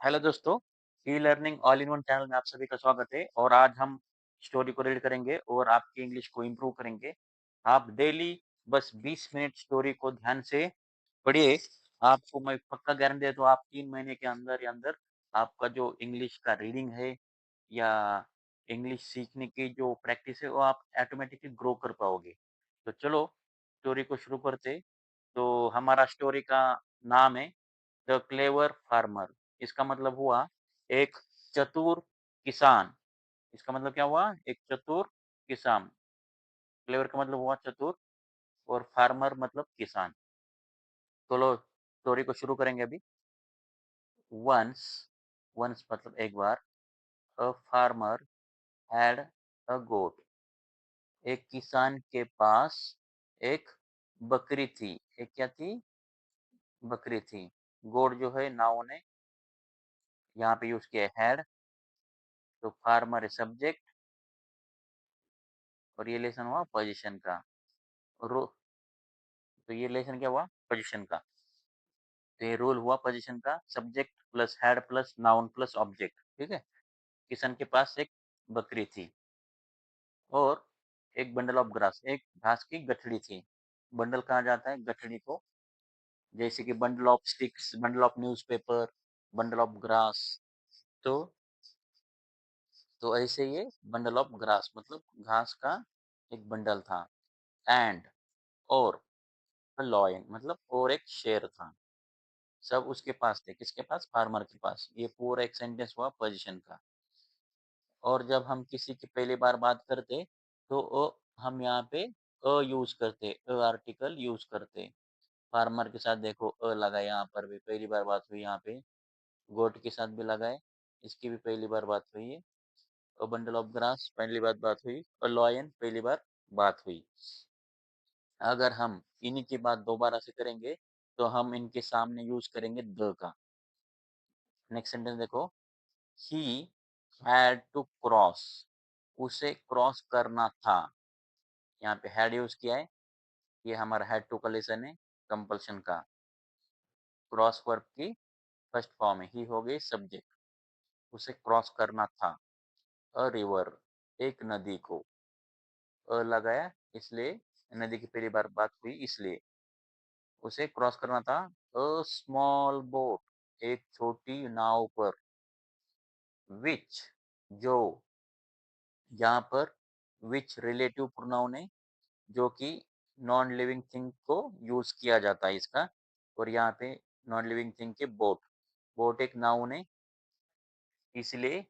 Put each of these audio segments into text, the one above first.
Hello दोस्तों, e learning all in one channel में आप सभी का स्वागत है और आज हम स्टोरी को रीड करेंगे और आपकी इंग्लिश को इम्प्रूव करेंगे। आप डेली बस 20 मिनट स्टोरी को ध्यान से पढ़िए। आपको मैं पक्का गारंटी देता हूँ, आप 3 महीने के अंदर ही अंदर आपका जो इंग्लिश का रीडिंग है या इंग्लिश सीखने की जो प्रैक्टिस है, वो आप ऑटोमेटिकली ग्रो कर पाओगे। तो चलो स्टोरी को शुरू करते। तो हमारा स्टोरी का नाम है द क्लेवर फार्मर। इसका मतलब हुआ एक चतुर किसान। इसका मतलब क्या हुआ? एक चतुर किसान। क्लेवर का मतलब हुआ चतुर और फार्मर मतलब किसान। चलो स्टोरी को शुरू करेंगे अभी। वंस, वंस मतलब एक बार, अ फार्मर हैड अ गोट। एक किसान के पास एक बकरी थी। एक क्या थी? बकरी थी। गोट जो है नाउन है, यहाँ पे यूज किया है हैड। तो फार्मर है सब्जेक्ट और ये लेसन हुआ पोजीशन का। रो तो ये लेसन क्या हुआ? पोजीशन का। तो ये रूल हुआ पोजीशन का, subject plus had plus noun plus object. ठीक है। किसान के पास एक बकरी थी और एक बंडल ऑफ ग्रास, एक घास की गठड़ी थी। बंडल कहा जाता है गठड़ी को, जैसे कि bundle of sticks, bundle of newspaper, bundle of grass. तो ऐसे ये बंडल ऑफ ग्रास मतलब घास का एक बंडल था। एंड और लॉयन मतलब और एक शेर था। सब उसके पास थे। किसके पास? फार्मर के पास। ये पूरा एक सेंटेंस हुआ पोजीशन का। और जब हम किसी की पहली बार बात करते तो हम यहाँ पे यूज करते, आर्टिकल यूज करते। फार्मर के साथ देखो लगा, यहाँ पर भी पहली बार बात हुई। यहाँ पे गोट के साथ भी लगाए, इसकी भी पहली बार बात हुई है। और बंडल ऑफ ग्रास पहली बात हुई और लॉयन पहली बार बात हुई। अगर हम इन्हीं की बात दोबारा से करेंगे तो हम इनके सामने यूज करेंगे द का। नेक्स्ट सेंटेंस देखो। He had to cross. उसे क्रॉस करना था। यहाँ पे हैड यूज किया है। ये हमारा हैड टू का लेसन है, कंपल्शन का। क्रॉस वर्ब की फर्स्ट फॉर्म है। ही हो गई सब्जेक्ट। उसे क्रॉस करना था। अ रिवर, एक नदी को। लगाया इसलिए नदी की पहली बार बात हुई, इसलिए उसे क्रॉस करना था। अ स्मॉल बोट, एक छोटी नाव पर। विच, जो। यहाँ पर विच रिलेटिव प्रोनाउन है, जो कि नॉन लिविंग थिंग को यूज किया जाता है इसका। और यहाँ पे नॉन लिविंग थिंग के बोट। बोट एक नाउन है, इसलिए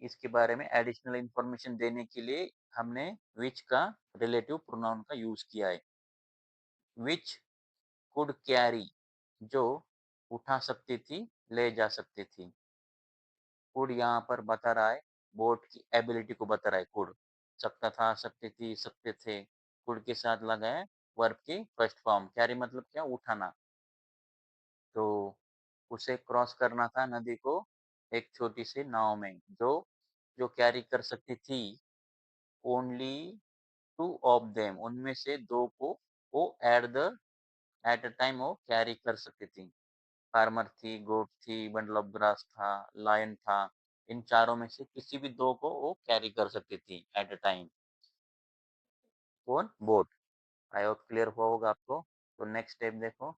इसके बारे में एडिशनल इंफॉर्मेशन देने के लिए हमने विच का रिलेटिव प्रोनाउन का यूज किया है। विच कुड कैरी, जो उठा सकती थी, ले जा सकती थी। कुड यहाँ पर बता रहा है बोट की एबिलिटी को बता रहा है। कुड सकता था, सकती थी, सकते थे। कुड के साथ लगा है वर्ब की फर्स्ट फॉर्म। कैरी मतलब क्या? उठाना। तो उसे क्रॉस करना था नदी को एक छोटी सी नाव में, जो कैरी कर सकती थी। ओनली टू ऑफ देम, उनमें से दो को वो एट अ टाइम वो कैरी कर सकती थी। फार्मर थी, गोट थी, बंडल ऑफ ग्रास था, लायन था। इन चारों में से किसी भी दो को वो कैरी कर सकती थी एट अ टाइम। कौन? बोट। आई होप क्लियर हुआ होगा आपको। तो नेक्स्ट स्टेप देखो,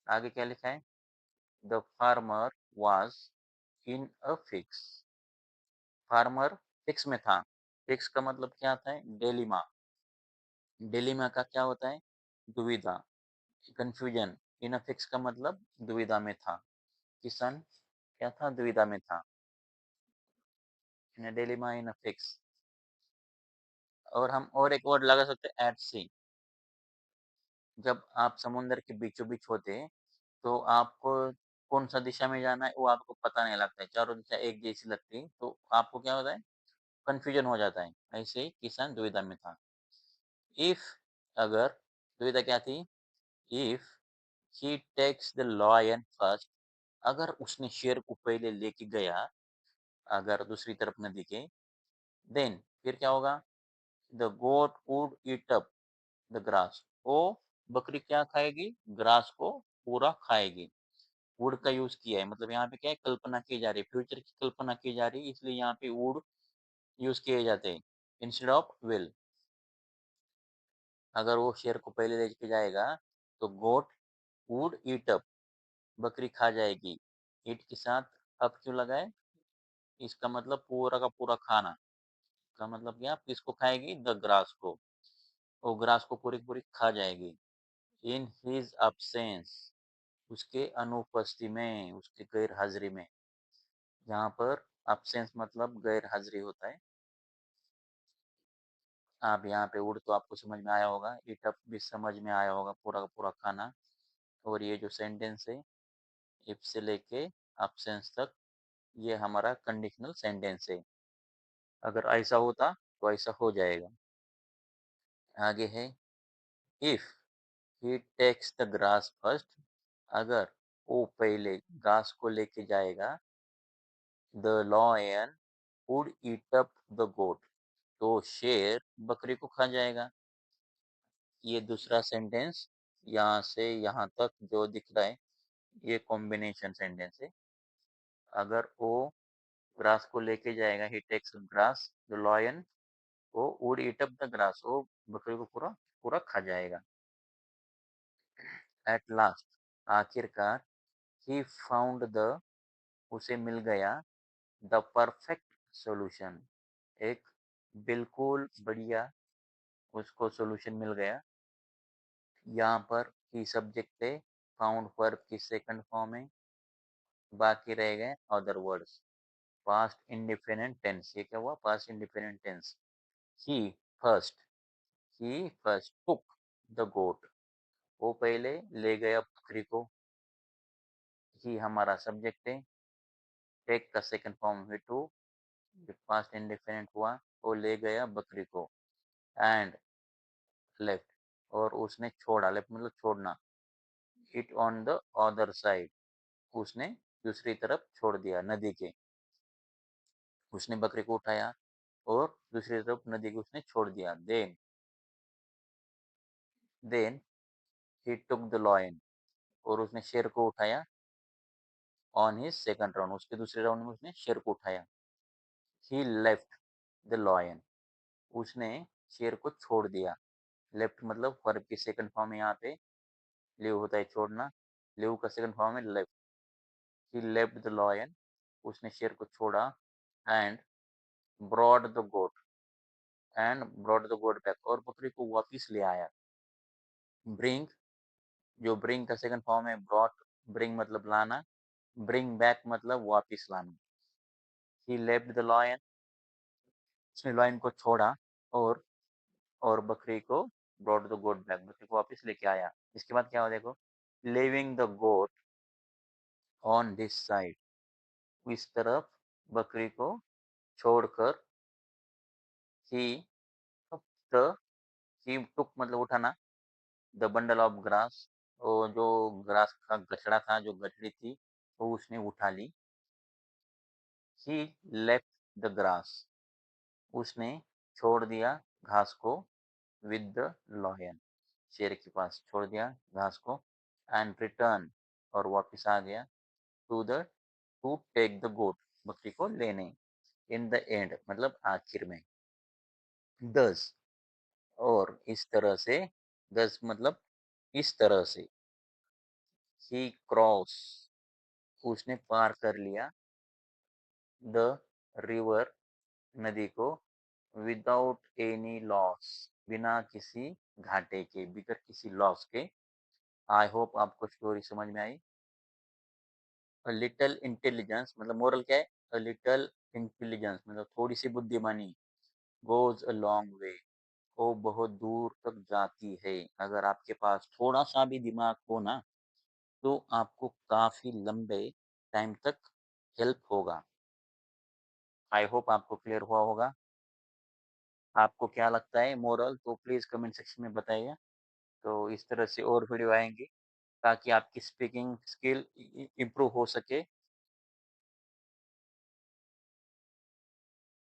आगे क्या लिखा है। The farmer was in a fix. Farmer fix में था। फिक्स का मतलब क्या आता है? डेलिमा। डेलिमा का क्या होता है? दुविधा, कंफ्यूजन। इन अ फिक्स का मतलब दुविधा में था। किसान क्या था? दुविधा में था। इन अ डेलिमा, इन अ फिक्स। और हम और एक वर्ड लगा सकते हैं, एट सी। जब आप समुद्र के बीचों बीच होते हैं तो आपको कौन सा दिशा में जाना है वो आपको पता नहीं लगता है। चारों दिशा एक जैसी लगती है तो आपको क्या होता है? कंफ्यूजन हो जाता है। ऐसे ही किसान दुविधा में था। इफ, अगर, दुविधा क्या थी? If he takes the lion first, अगर उसने शेर को पहले लेके गया, अगर दूसरी तरफ नदी के, देन फिर क्या होगा? The goat would eat up the grass. वो बकरी क्या खाएगी? ग्रास को पूरा खाएगी। वुड का यूज़ किया है, मतलब यहाँ पे क्या है, कल्पना की जा रही है, फ्यूचर की कल्पना की जा रही है, इसलिए यहाँ पे वुड यूज़ किए जाते हैं इंस्टेड ऑफ विल। अगर वो शेर को पहले लेके जाएगा तो गोट वुड ईट अप, बकरी खा जाएगी। ईट के साथ अप क्यों लगाए? इसका मतलब पूरा का पूरा खाना। का मतलब क्या? किसको खाएगी? द ग्रास को। वो ग्रास को पूरी पूरी खा जाएगी। इन हिज अब्सेंस, उसके अनुपस्थिति में, उसके गैर हाजिरी में। यहाँ पर अब्सेंस मतलब गैर हाजिरी होता है। आप यहाँ पे वुड तो आपको समझ में आया होगा, ईट अप भी समझ में आया होगा, पूरा का पूरा खाना। और ये जो सेंटेंस है, इफ से लेके अब्सेंस तक, ये हमारा कंडीशनल सेंटेंस है। अगर ऐसा होता तो ऐसा हो जाएगा। आगे है, if he takes the grass first, अगर वो पहले घास को लेके जाएगा, the lion would eat up the goat, तो शेर बकरी को खा जाएगा। ये दूसरा सेंटेंस यहाँ से यहाँ तक जो दिख रहा है, ये कॉम्बिनेशन सेंटेंस है। अगर वो ग्रास को लेके जाएगा, ही टेक्स ग्रास, द लॉयन वो would eat up the grass, वो बकरी को पूरा पूरा खा जाएगा। एट लास्ट, आखिरकार, ही फाउंड द, उसे मिल गया, द परफेक्ट सॉल्यूशन, एक बिल्कुल बढ़िया उसको सॉल्यूशन मिल गया। यहाँ पर ही सब्जेक्ट है, फाउंड वर्ब की सेकंड फॉर्म है, बाकी रह गए other words. Past indefinite tense, ये क्या हुआ? Past indefinite tense. He first, he first took the goat, वो पहले ले गया बकरी को। ही हमारा सब्जेक्ट है, टेक का सेकंड फॉर्म है टू, पास्ट इंडिफिनिट हुआ, वो ले गया बकरी को। एंड लेफ्ट, और उसने छोड़ा, लेफ्ट मतलब छोड़ना। It on the other side, उसने दूसरी तरफ छोड़ दिया, नदी के। उसने बकरी को उठाया और दूसरी तरफ नदी को उसने छोड़ दिया। Then he took the lion, और उसने शेर को उठाया। ऑन हिज सेकंड राउंड, उसके दूसरे राउंड में उसने शेर को उठाया। ही लेफ्ट द लॉयन, उसने शेर को छोड़ दिया। लेफ्ट मतलब वर्ब की सेकंड फॉर्म है, यहाँ पे लिव होता है छोड़ना, लिव का सेकंड फॉर्म है left. He left the lion, उसने शेर को छोड़ा। And brought the goat, and brought the goat back, और बकरी को वापिस ले आया। ब्रिंग, जो ब्रिंग का सेकंड फॉर्म है ब्रॉट, ब्रिंग मतलब लाना, ब्रिंग बैक मतलब वापिस लाना। ही लेफ्ट द लॉयन, उसने लॉयन को छोड़ा, और बकरी को ब्रॉड द गोट बैक, बकरी को वापस लेके आया। इसके बाद क्या हुआ देखो, leaving the goat on this side, इस तरफ बकरी को छोड़कर। ही टुक द, ही टुक मतलब उठाना, द बंडल ऑफ ग्रास, वो जो ग्रास का गठड़ा था, जो गठड़ी थी, वो उसने उठा ली। ही लेफ्ट द ग्रास, उसने छोड़ दिया घास को, विद द लॉयन, शेर के पास छोड़ दिया घास को। एंड रिटर्न, और वापस आ गया, to the, to take the goat, बकरी को लेने। इन द एंड मतलब आखिर में। दस, और इस तरह से, दस मतलब इस तरह से। ही क्रॉस, उसने पार कर लिया, द रिवर, नदी को, विदाउट एनी लॉस, बिना किसी घाटे के, बिगर किसी लॉस के। आई होप आपको स्टोरी समझ में आई। अ लिटल इंटेलिजेंस मतलब मोरल क्या है? अ लिटल इंटेलिजेंस मतलब थोड़ी सी बुद्धिमानी, गोज अ लॉन्ग वे, वो बहुत दूर तक जाती है। अगर आपके पास थोड़ा सा भी दिमाग हो ना, तो आपको काफी लंबे टाइम तक हेल्प होगा। आई होप आपको क्लियर हुआ होगा। आपको क्या लगता है मोरल, तो प्लीज कमेंट सेक्शन में बताइए। तो इस तरह से और वीडियो आएंगे, ताकि आपकी स्पीकिंग स्किल इम्प्रूव हो सके।